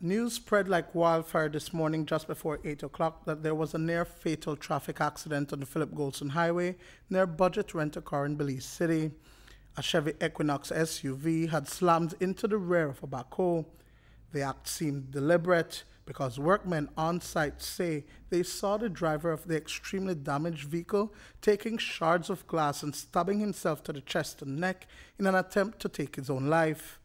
News spread like wildfire this morning just before 8 o'clock that there was a near-fatal traffic accident on the Philip Goldson Highway near Budget Rent-A-Car in Belize City. A Chevy Equinox SUV had slammed into the rear of a Backhoe. The act seemed deliberate because workmen on site say they saw the driver of the extremely damaged vehicle taking shards of glass and stabbing himself to the chest and neck in an attempt to take his own life.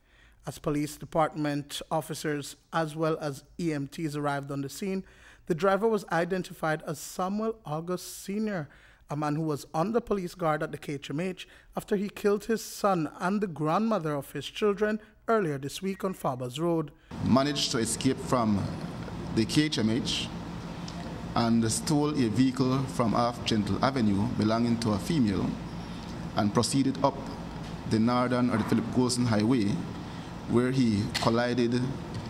As police department officers as well as EMTs arrived on the scene, the driver was identified as Samuel August Sr., a man who was on the police guard at the K.H.M.H. after he killed his son and the grandmother of his children earlier this week on Fabers Road. Managed to escape from the K.H.M.H. and stole a vehicle from off Gentle Avenue belonging to a female and proceeded up the northern or the Philip Goldson Highway, where he collided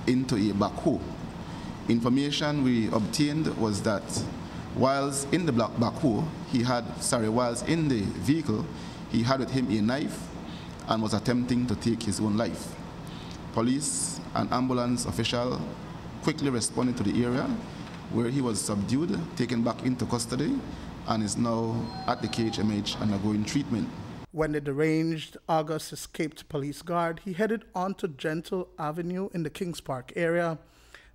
into a Backhoe. Information we obtained was that whilst in the Backhoe, whilst in the vehicle, he had with him a knife and was attempting to take his own life. Police and ambulance official quickly responded to the area where he was subdued, taken back into custody, and is now at the K.H.M.H. undergoing treatment. When the deranged August escaped police guard, he headed on to Gentle Avenue in the Kings Park area.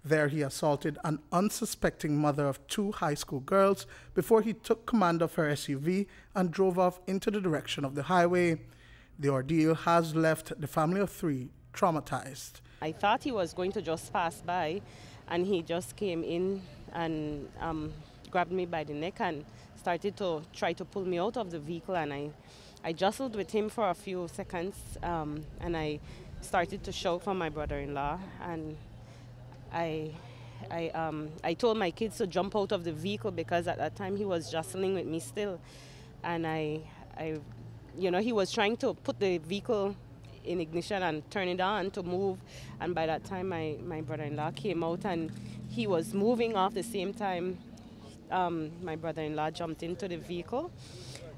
There he assaulted an unsuspecting mother of 2 high school girls before he took command of her SUV and drove off into the direction of the highway. The ordeal has left the family of 3 traumatized. I thought he was going to just pass by, and he just came in and grabbed me by the neck and started to try to pull me out of the vehicle, and I jostled with him for a few seconds, and I started to shout for my brother-in-law, and I told my kids to jump out of the vehicle because at that time he was jostling with me still, and he was trying to put the vehicle in ignition and turn it on to move, and by that time my brother-in-law came out and he was moving off. The same time my brother-in-law jumped into the vehicle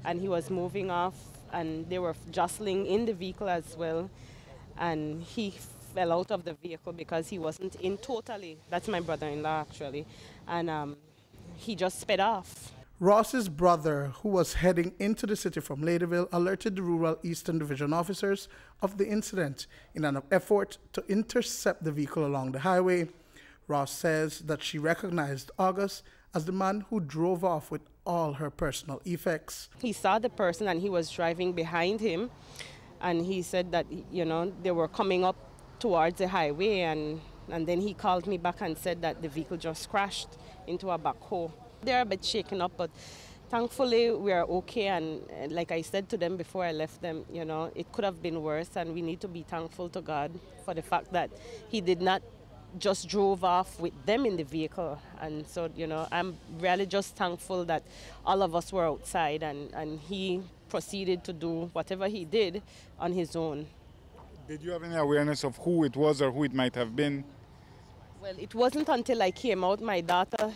and he was moving off, and they were jostling in the vehicle as well, and he fell out of the vehicle because he wasn't in totally. That's my brother-in-law actually, and he just sped off. Ross's brother, who was heading into the city from Ladyville, alerted the Rural Eastern Division officers of the incident in an effort to intercept the vehicle along the highway. Ross says that she recognized August as the man who drove off with all her personal effects. He saw the person and he was driving behind him, and he said that, they were coming up towards the highway, and then he called me back and said that the vehicle just crashed into a Backhoe. They're a bit shaken up, but thankfully we are okay, and like I said to them before I left them, it could have been worse, and we need to be thankful to God for the fact that he did not just drove off with them in the vehicle. And so, I'm really just thankful that all of us were outside, and he proceeded to do whatever he did on his own. Did you have any awareness of who it was or who it might have been? Well, it wasn't until I came out, my daughter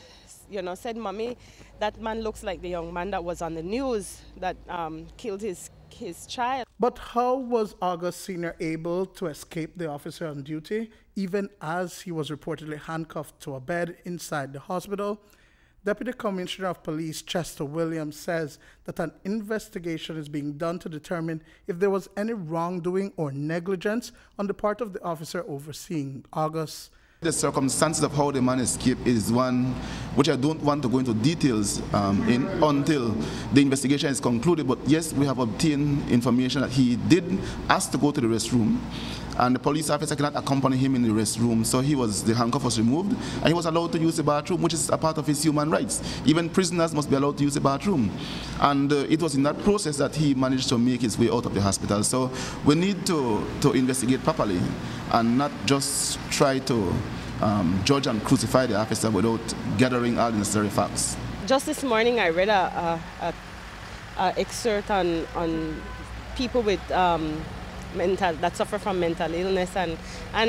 said, "Mommy, that man looks like the young man that was on the news that killed his child." But how was August Sr. able to escape the officer on duty, even as he was reportedly handcuffed to a bed inside the hospital? Deputy Commissioner of Police Chester Williams says that an investigation is being done to determine if there was any wrongdoing or negligence on the part of the officer overseeing August. The circumstances of how the man escaped is one which I don't want to go into details in until the investigation is concluded. But yes, we have obtained information that he did ask to go to the restroom, and the police officer cannot accompany him in the restroom, so the handcuff was removed, and he was allowed to use the bathroom, which is a part of his human rights. Even prisoners must be allowed to use the bathroom. And it was in that process that he managed to make his way out of the hospital. So we need to investigate properly and not just try to judge and crucify the officer without gathering all the necessary facts. Just this morning I read a excerpt on people with that suffer from mental illness, and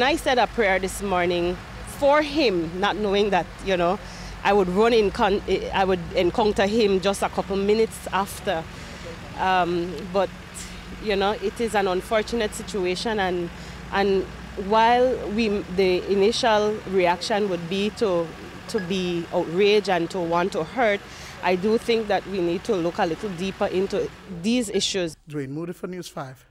I said a prayer this morning for him, not knowing that I would encounter him just a couple minutes after, but it is an unfortunate situation, and while the initial reaction would be to be outraged and to want to hurt, I do think that we need to look a little deeper into these issues. Duane, Moody for News 5.